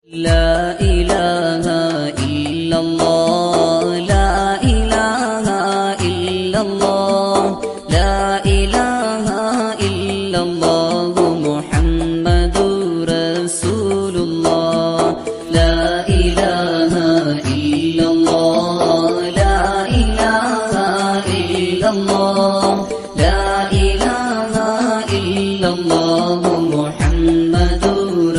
لا إله إلا الله لا إله إلا الله لا إله إلا الله محمد رسول الله لا إله إلا الله لا إله إلا الله لا إله إلا الله محمد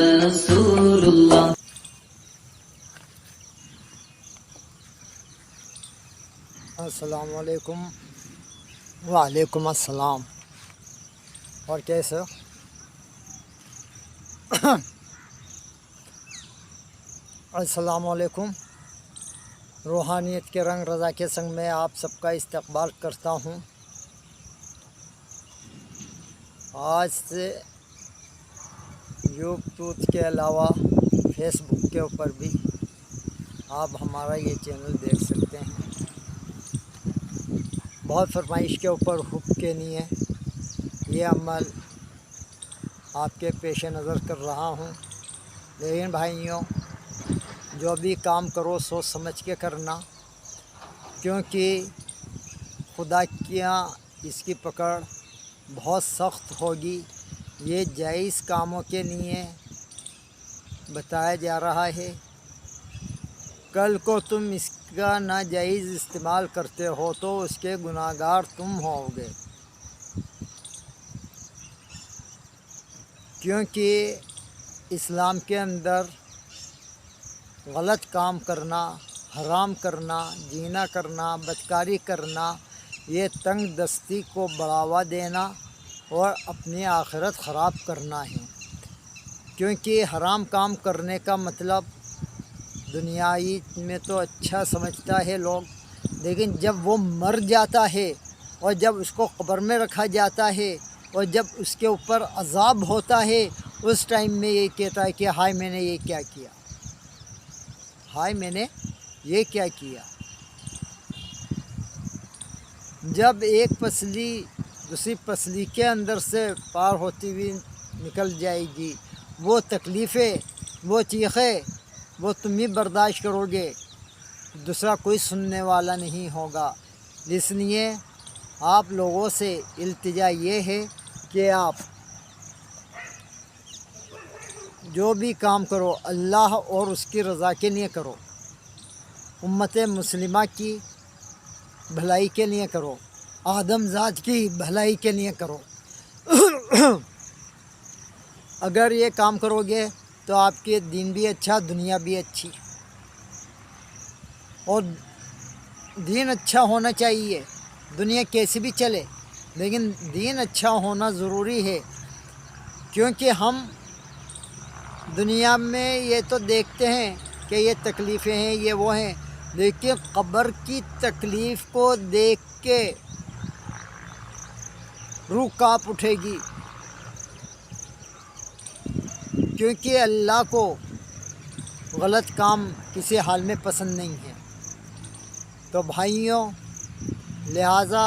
رسول الله. السلام علیکم. وعلیکم السلام. اور کیسے ہو؟ السلام علیکم. روحانیت کے رنگ رضا کے سنگ میں آپ سب کا استقبال کرتا ہوں. آج سے یوٹیوب کے علاوہ فیس بک کے اوپر بھی آپ ہمارا یہ چینل دیکھ سکتے ہیں. بہت فرمائش کے اوپر حب کے لیے یہ عمل آپ کے پیش نظر کر رہا ہوں. لیکن بھائیوں، جو بھی کام کرو سوچ سمجھ کے کرنا، کیونکہ خدا کیا اس کی پکڑ بہت سخت ہوگی. یہ جائز کاموں کے لیے بتایا جا رہا ہے. کل کو تم اس کا ناجائز استعمال کرتے ہو تو اس کے گناہ گار تم ہوگے، کیونکہ اسلام کے اندر غلط کام کرنا، حرام کرنا، زنا کرنا، بدکاری کرنا، یہ تنگ دستی کو بڑھاوا دینا اور اپنی آخرت خراب کرنا ہے. کیونکہ حرام کام کرنے کا مطلب دنیائی میں تو اچھا سمجھتا ہے لوگ، لیکن جب وہ مر جاتا ہے اور جب اس کو قبر میں رکھا جاتا ہے اور جب اس کے اوپر عذاب ہوتا ہے، اس ٹائم میں یہ کہتا ہے کہ ہائے میں نے یہ کیا کیا، ہائے میں نے یہ کیا کیا. جب ایک پسلی دوسری پسلی کے اندر سے پار ہوتی ہوئی نکل جائے گی، وہ تکلیفیں، وہ چیخیں، وہ تم ہی برداشت کرو گے، دوسرا کوئی سننے والا نہیں ہوگا. اس لیے آپ لوگوں سے التجا یہ ہے کہ آپ جو بھی کام کرو اللہ اور اس کی رضا کے لیے کرو، امت مسلمہ کی بھلائی کے لیے کرو، آدم ذات کی بھلائی کے لیے کرو. اگر یہ کام کرو گے تو آپ کے دین بھی اچھا، دنیا بھی اچھی. اور دین اچھا ہونا چاہیے، دنیا کیسی بھی چلے لیکن دین اچھا ہونا ضروری ہے. کیونکہ ہم دنیا میں یہ تو دیکھتے ہیں کہ یہ تکلیفیں ہیں، یہ وہ ہیں، لیکن قبر کی تکلیف کو دیکھ کے روح کانپ اٹھے گی. کیونکہ اللہ کو غلط کام کسی حال میں پسند نہیں ہے. تو بھائیوں، لہٰذا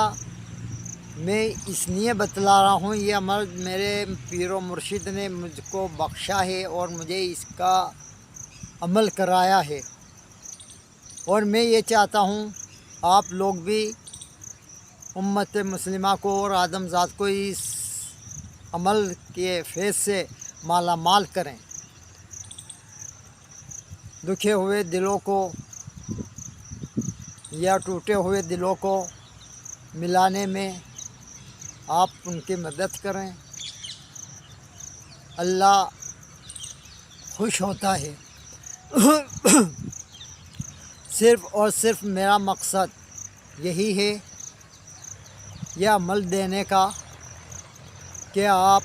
میں اس لیے بتلا رہا ہوں، یہ عمل میرے پیر و مرشد نے مجھ کو بخشا ہے اور مجھے اس کا عمل کرایا ہے. اور میں یہ چاہتا ہوں آپ لوگ بھی امت مسلمہ کو اور آدم ذات کو اس عمل کے فیض سے مالا مال کریں. دکھے ہوئے دلوں کو یا ٹوٹے ہوئے دلوں کو ملانے میں آپ ان کی مدد کریں. اللہ خوش ہوتا ہے. صرف اور صرف میرا مقصد یہی ہے یہ عمل دینے کا کہ آپ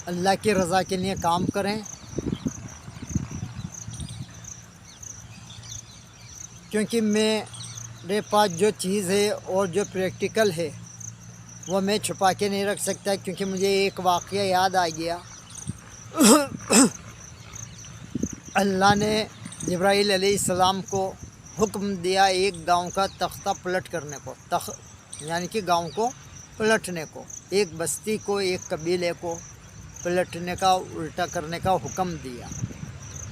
اللہ کی رضا کے لیے کام کریں. کیونکہ میرے پاس جو چیز ہے اور جو پریکٹیکل ہے وہ میں چھپا کے نہیں رکھ سکتا. کیونکہ مجھے ایک واقعہ یاد آ گیا. اللہ نے جبرائیل علیہ السلام کو حکم دیا ایک گاؤں کا تختہ پلٹ کرنے کو، یعنی کہ گاؤں کو پلٹنے کو، ایک بستی کو، ایک قبیلے کو پلٹنے کا، الٹا کرنے کا حکم دیا.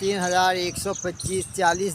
3125 40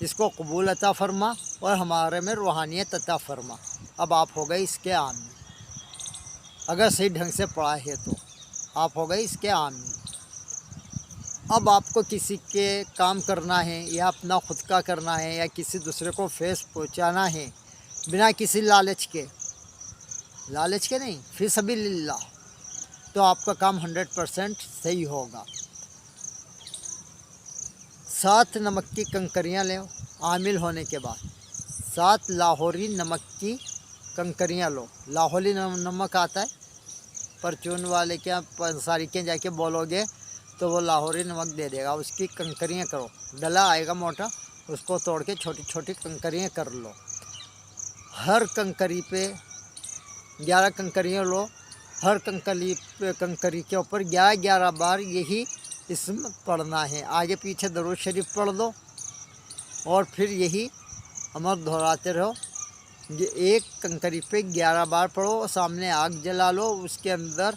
اس کو قبول عطا فرما اور ہمارے میں روحانیت عطا فرما۔ اب آپ ہو گئے اس کے عامی، اگر صحیح ڈھنگ سے پڑھا ہے تو آپ ہو گئے اس کے عامی۔ اب آپ کو کسی کے کام کرنا ہے یا اپنا خود کا کرنا ہے یا کسی دوسرے کو فیض پہنچانا ہے بنا کسی لالچ کے نہیں، فی سبیل اللہ، تو آپ کا کام 100% صحیح ہوگا۔ 7 نمک کی کنکریاں لو عامل ہونے کے بعد، 7 لاہوری نمک کی کنکریاں لو۔ لاہوری نمک آتا ہے پرچون والے کے پنساری کے جا کے بولو گے تو وہ لاہوری نمک دے دے گا۔ اس کی کنکریاں کرو، ڈلا آئے گا موٹا، اس کو توڑ کے چھوٹی چھوٹی کنکریاں کر لو۔ ہر کنکری پہ 11 کنکریاں لو، ہر کنکری کے اوپر 11 بار یہی اسم پڑھنا ہے۔ آگے پیچھے درود شریف پڑھ دو اور پھر یہی امر دہراتے رہو۔ یہ ایک کنکری پہ 11 بار پڑھو، سامنے آگ جلا لو، اس کے اندر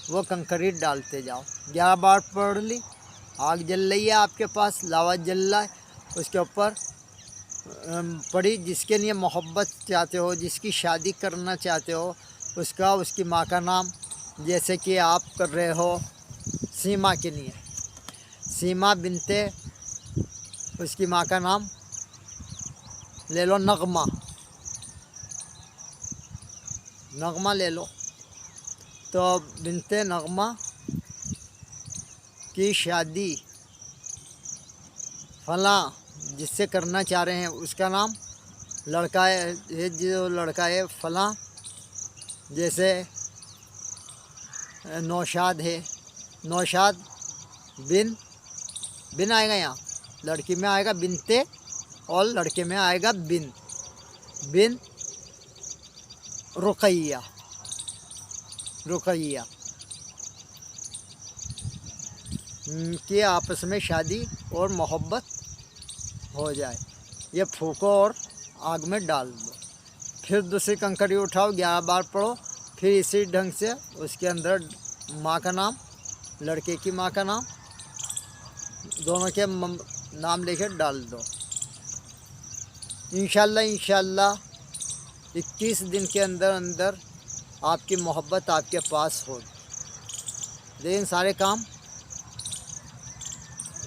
وہ کنکری ڈالتے جاؤ۔ 11 بار پڑھ لی، آگ جل رہی ہے آپ کے پاس، لاوا جل رہا ہے، اس کے اوپر پڑھی۔ جس کے لیے محبت چاہتے ہو، جس کی شادی کرنا چاہتے ہو، اس کی ماں کا نام، جیسے کہ آپ کر رہے ہو سیما کے لیے، سیما بنتے، اس کی ماں کا نام لے لو نغمہ لے لو۔ تو بنتے نغمہ کی شادی فلاں جس سے کرنا چاہ رہے ہیں اس کا نام لڑکا ہے، جو لڑکا ہے فلاں، جیسے نوشاد ہے، نوشاد بن آئے گا، یہاں لڑکی میں آئے گا بنتے اور لڑکے میں آئے گا بن رقیہ کہ آپس میں شادی اور محبت ہو جائے۔ یہ پھونکو اور آگ میں ڈال دو۔ پھر دوسری کنکری اٹھاؤ، 11 بار پڑھو، پھر اسی ڈھنگ سے اس کے اندر ماں کا نام، لڑکے کی ماں کا نام، دونوں کے نام لے کے ڈال دو۔ انشاءاللہ 21 دن کے اندر آپ کی محبت آپ کے پاس ہوگی۔ لیکن سارے کام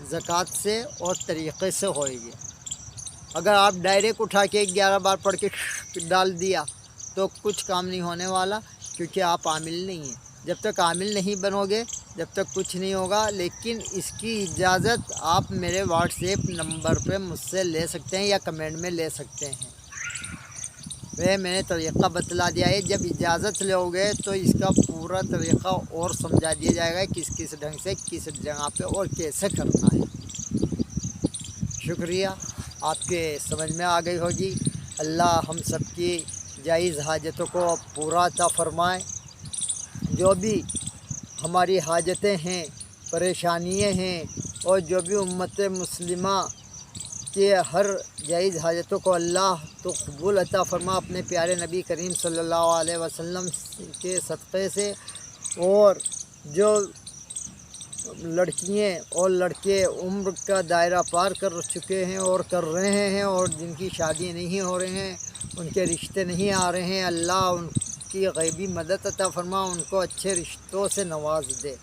زکوٰۃ سے اور طریقے سے ہوئے گی۔ اگر آپ ڈائریکٹ اٹھا کے 11 بار پڑھ کے ڈال دیا تو کچھ کام نہیں ہونے والا، کیونکہ آپ عامل نہیں ہیں۔ جب تک عامل نہیں بنو گے جب تک کچھ نہیں ہوگا۔ لیکن اس کی اجازت آپ میرے واٹس ایپ نمبر پہ مجھ سے لے سکتے ہیں یا کمنٹ میں لے سکتے ہیں۔ میں نے طریقہ بتلا دیا ہے، جب اجازت لو گے تو اس کا پورا طریقہ اور سمجھا دیا جائے گا، کس ڈھنگ سے کس جگہ پہ اور کیسے کرنا ہے۔ شکریہ، آپ کے سمجھ میں آ گئی ہوگی۔ اللہ ہم سب کی جائز حاجتوں کو پورا عطا فرمائے۔ جو بھی ہماری حاجتیں ہیں، پریشانیاں ہیں، اور جو بھی امت مسلمہ کے ہر جائز حاجتوں کو اللہ تو قبول عطا فرما اپنے پیارے نبی کریم صلی اللہ علیہ وسلم کے صدقے سے۔ اور جو لڑکیاں اور لڑکے عمر کا دائرہ پار کر چکے ہیں اور کر رہے ہیں، اور جن کی شادی نہیں ہو رہے ہیں، ان کے رشتے نہیں آ رہے ہیں، اللہ ان کی غیبی مدد عطا فرما، ان کو اچھے رشتوں سے نواز دے۔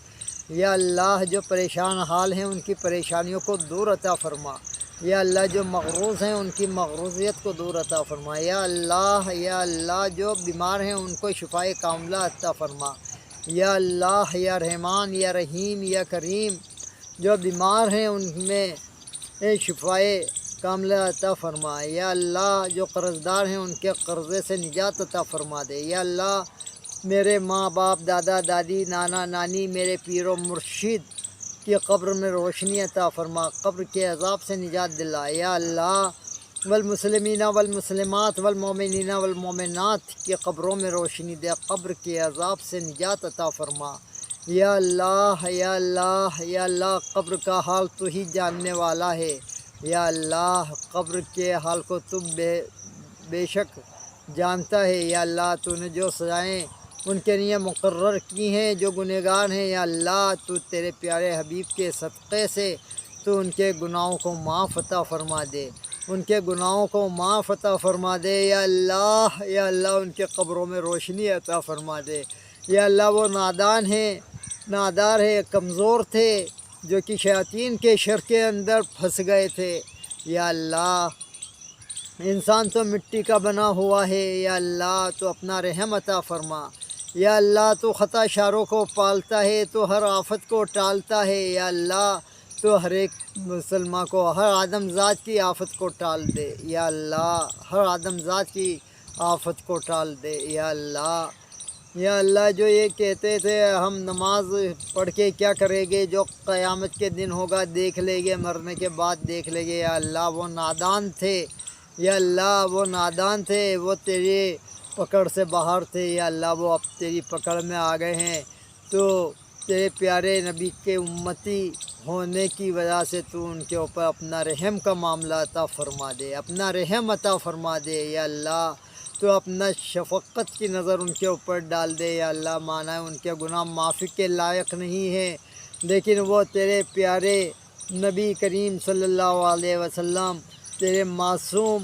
یا اللہ جو پریشان حال ہیں ان کی پریشانیوں کو دور عطا فرما۔ یا اللہ جو مغروض ہیں ان کی مغروضیت کو دور عطا فرما۔ یا اللہ جو بیمار ہیں ان کو شفائے کاملہ عطا فرما۔ یا اللہ یا رحمان یا رحیم یا کریم، جو بیمار ہیں ان میں شفائے کاملہ عطا فرما۔ یا اللہ جو قرض دار ہیں ان کے قرضے سے نجات عطا فرما دے۔ یا اللہ میرے ماں باپ، دادا دادی، نانا نانی، میرے پیر و مرشد کی قبر میں روشنی عطا فرما، قبر کے عذاب سے نجات دلا۔ یا اللہ والمسلمین والمسلمات والمومنین والمومنات کی قبروں میں روشنی دے، قبر کے عذاب سے نجات عطا فرما۔ یا اللہ یا اللہ یا اللہ قبر کا حال تو ہی جاننے والا ہے۔ یا اللہ قبر کے حال کو تو بے شک جانتا ہے۔ یا اللہ تو نے جو سزائیں ان کے لیے مقرر کی ہیں، جو گنہگار ہیں، یا اللہ تو تیرے پیارے حبیب کے صدقے سے تو ان کے گناہوں کو معاف عطا فرما دے۔ ان کے گناہوں کو معاف عطا فرما دے یا اللہ ان کے قبروں میں روشنی عطا فرما دے یا اللہ وہ نادار ہے کمزور تھے جو کہ شیاطین کے شر کے اندر پھنس گئے تھے یا اللہ انسان تو مٹی کا بنا ہوا ہے یا اللہ تو اپنا رحم عطا فرما یا اللہ تو خطا شاروں کو پالتا ہے تو ہر آفت کو ٹالتا ہے یا اللہ تو ہر ایک مسلمان کو ہر آدم ذات کی آفت کو ٹال دے یا اللہ ہر آدم ذات کی آفت کو ٹال دے یا اللہ جو یہ کہتے تھے ہم نماز پڑھ کے کیا کریں گے، جو قیامت کے دن ہوگا دیکھ لیں گے، مرنے کے بعد دیکھ لیں گے، یا اللہ وہ نادان تھے یا اللہ وہ تیری پکڑ سے باہر تھے یا اللہ وہ اب تیری پکڑ میں آ گئے ہیں، تو تیرے پیارے نبی کے امتی ہونے کی وجہ سے تو ان کے اوپر اپنا رحم کا معاملہ عطا فرما دے، اپنا رحم عطا فرما دے یا اللہ تو اپنا شفقت کی نظر ان کے اوپر ڈال دے یا اللہ۔ مانا ہے ان کے گناہ معافی کے لائق نہیں ہیں، لیکن وہ تیرے پیارے نبی کریم صلی اللہ علیہ وسلم تیرے معصوم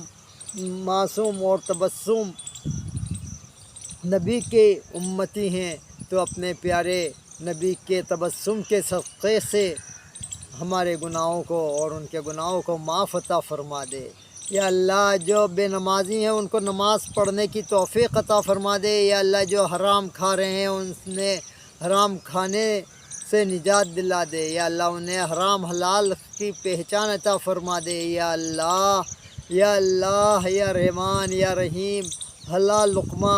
اور تبسم نبی کے امتی ہیں، تو اپنے پیارے نبی کے تبسم کے صدقے سے ہمارے گناہوں کو اور ان کے گناہوں کو معاف عطا فرما دے یا اللہ۔ جو بے نمازی ہیں ان کو نماز پڑھنے کی توفیق عطا فرما دے یا اللہ۔ جو حرام کھا رہے ہیں انہیں حرام کھانے سے نجات دلا دے یا اللہ۔ انہیں حرام حلال کی پہچان عطا فرما دے یا اللہ یا رحمان یا رحیم۔ حلال لقمہ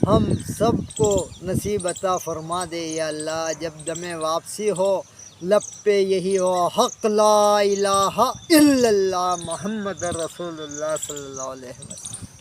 ہم سب کو نصیب عطا فرما دے یا اللہ۔ جب دم واپسی ہو لب پہ یہی ہو حق لا الہ الا اللہ محمد رسول اللہ صلی اللہ علیہ وسلم۔